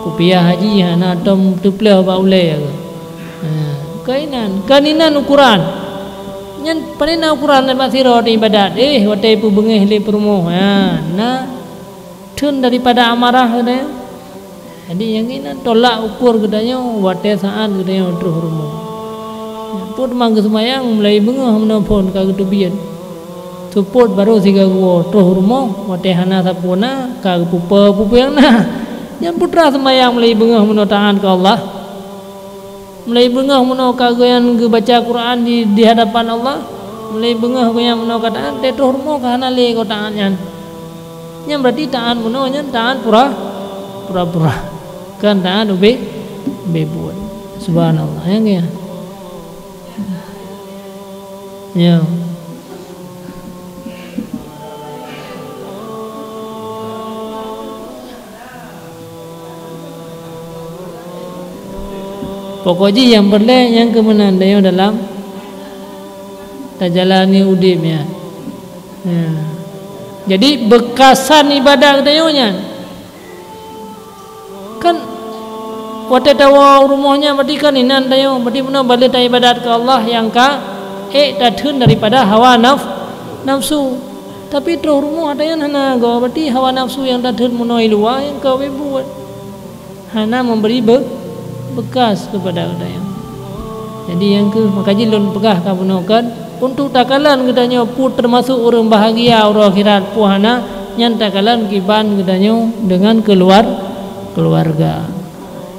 kupiah haji hana tom tuplah ba ulai ke kainan ukuran nyan panina ukuran dan masiro di ibadat watai pu bengeh le perumoh na tun daripada amarah katanya. Jadi yang ini tolak ukur katanya watai saat katanya terus perumoh pun mangga semayang mulai bengah menelpon ka ketubian support baru siga gua terus perumoh watai hana sapuna ka pupa yang na yang putra semayang mulai bengah menotaan ke Allah, mulai bengah meno kagoyan ke baca Quran di hadapan Allah, mulai bengah goyan meno kataan te hormo kana le ko taannya. Yang berarti taan meno nya taan pura-pura. Kan taan bebuat. Subhanallah yang ya. Ya. Pokoknya yang boleh yang kemenan dayo dalam tajalani udimnya. Ya. Jadi bekasan ibadah dayo nya. Kan wate tawa rumahnya berarti kan inan dayo berarti benar balik ibadat ke Allah yang datun daripada hawa nafsu. Tapi terus rumah ada yang hana go berarti hawa nafsu yang datun munoi luar yang kau buat. Hana memberi bekas kepada kadang. Jadi yang ke makaji lon pegah kabunokan untuk takalan katanya pun termasuk orang bahagia orang akhirat puhana nyan takalan kiban katanya dengan keluarga.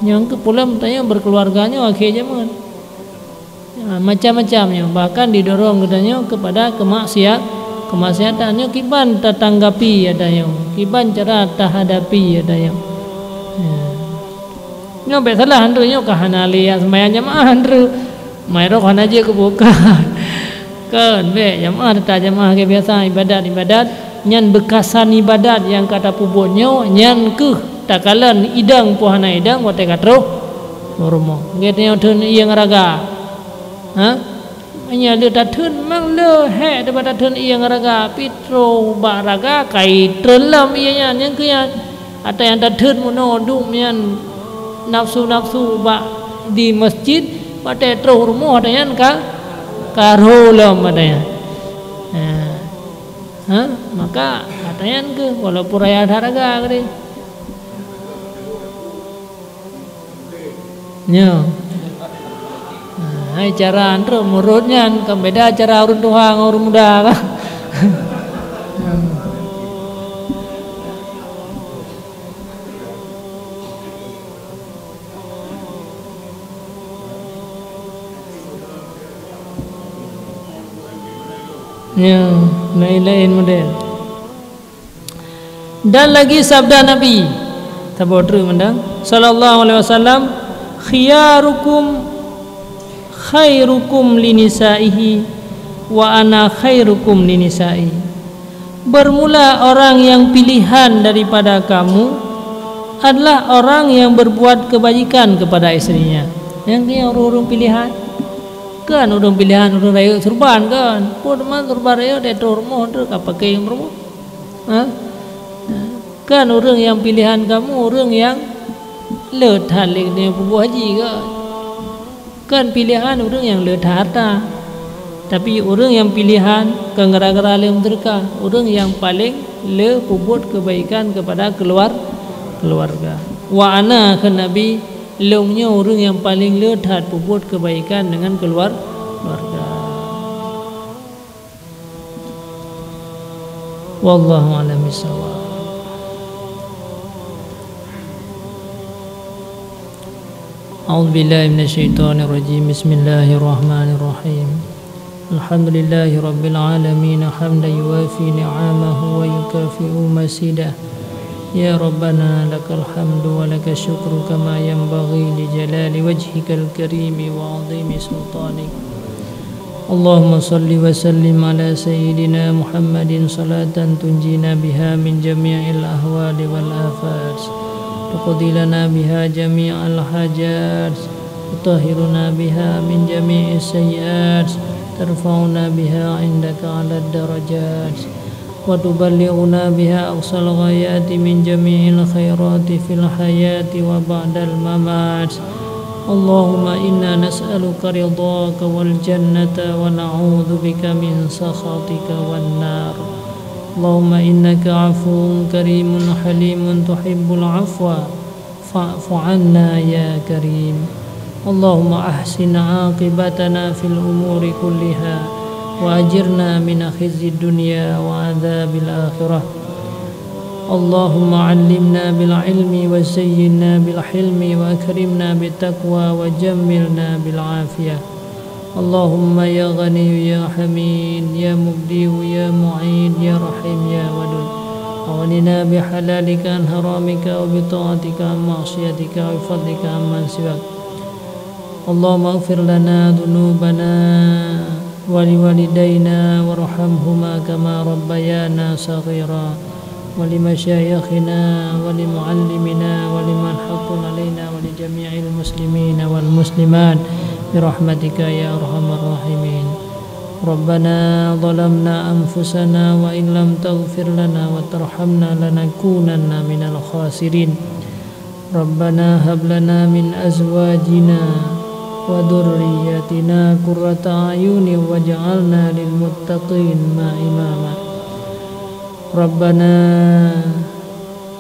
Yang ke pula tanya berkeluarganya akhir zaman. Ya, macam-macamnya bahkan didorong katanya kepada kemaksiatannya kiban tertanggapi adanya. Kiban cara terhadapi adanya. Ya. Nyo besalah handru nyo kahanali ya sembahyang jamaah handru mairo kana je kebukan kan be jamaah ta jamaah ke biasa ibadat nyan bekasan ibadat yang kata pubonyo nyan ke takalan idang puhana idang wate katro normo ngetnya thun iya ngaraga nya le tatun mang le he daripada thun iya ngaraga pitro baraga kai trelam iya nyan ke yang ada yang tatun mono dum nyan nafsu ba di masjid pada terus rumah ada yang karolam ada yang maka ada yang ke walaupun raya harga kali nyo cara antro murutnya kan beda cara urun tuang urun muda kan ya, lain-lain model. Dan lagi sabda Nabi Tabodru mendang sallallahu alaihi wasallam khairukum linisaihi wa ana khairukum linisai. Bermula orang yang pilihan daripada kamu adalah orang yang berbuat kebajikan kepada istrinya. Yang dia orang-orang pilihan kan orang pilihan orang raya surban kan pun man surban raya dia rumah tu apa pakai yang rumah kan orang yang pilihan kamu orang yang lehat dia buat haji kan pilihan orang yang lehat harta tapi orang yang pilihan kan gara-gara le mereka orang yang paling le buat kebaikan kepada keluarga wa ana kan Nabi longnya orang yang paling lehat berbuat kebaikan dengan keluarga. Wallahu a'lam bishawab. أعوذ بالله من الشيطان الرجيم. بسم الله الرحمن الرحيم. الحمد لله رب العالمين حمدا يوافي نعمه ويكافئ مزيده. يا ربنا لك الحمد ولك الشكر كما ينبغي لجلال وجهك الكريم وعظيم سلطانك. اللهم صل وسلم على سيدنا محمد صلاة تنجينا بها من جميع الأهوال والآفات، تقضي لنا بها جميع الحاجات، تطهرنا بها من جميع السيئات، ترفعنا بها عندك على الدرجات، وتبلغنا بها أقصى الغايات من جميع الخيرات في الحياة وبعد الممات. اللهم إنا نسألك رضاك والجنة ونعوذ بك من سخطك والنار. اللهم إنك عفو كريم حليم تحب العفو فاعف عنا يا كريم. اللهم أحسن عاقبتنا في الأمور كلها وأجرنا من خزي الدنيا وعذاب الآخرة. اللهم علمنا بالعلم وزينا بالحلم وأكرمنا بالتقوى وجملنا بالعافية. اللهم يا غني يا حميد يا مبدي يا معين يا رحيم يا ودود، أغننا بحلالك عن حرامك وبطاعتك عن معصيتك وبفضلك عن من سواك. اللهم اغفر لنا ذنوبنا ولوالدينا وارحمهما كما ربيانا صغيرا، ولمشايخنا ولمعلمنا ولمن حق علينا ولجميع المسلمين والمسلمات برحمتك يا أرحم الراحمين. ربنا ظلمنا أنفسنا وإن لم تغفر لنا وترحمنا لنكونن من الخاسرين. ربنا هب لنا من أزواجنا وذرياتنا قرة أعين واجعلنا للمتقين إماما. ربنا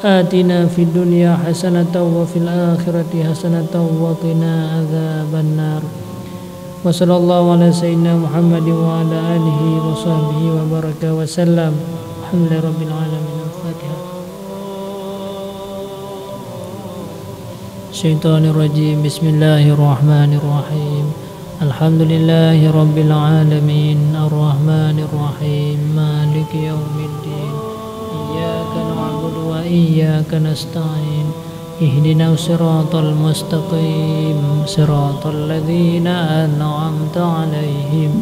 آتنا في الدنيا حسنة وفي الآخرة حسنة وقنا عذاب النار. وصلى الله على سيدنا محمد وعلى آله وصحبه وبارك وسلم. الحمد لله رب العالمين. الفاتحة. الشيطان الرجيم. بسم الله الرحمن الرحيم. الحمد لله رب العالمين الرحمن الرحيم مالك يوم الدين. إياك نعبد وإياك نستعين. اهدنا الصراط المستقيم صراط الذين أنعمت عليهم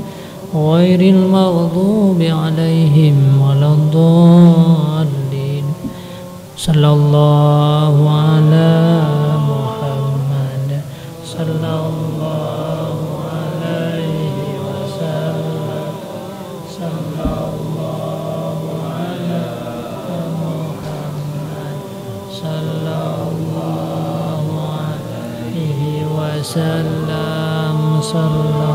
غير المغضوب عليهم ولا الضالين. صلى الله على محمد صلى الله عليه وسلم. صلى الله على محمد صلى الله عليه وسلم. صلى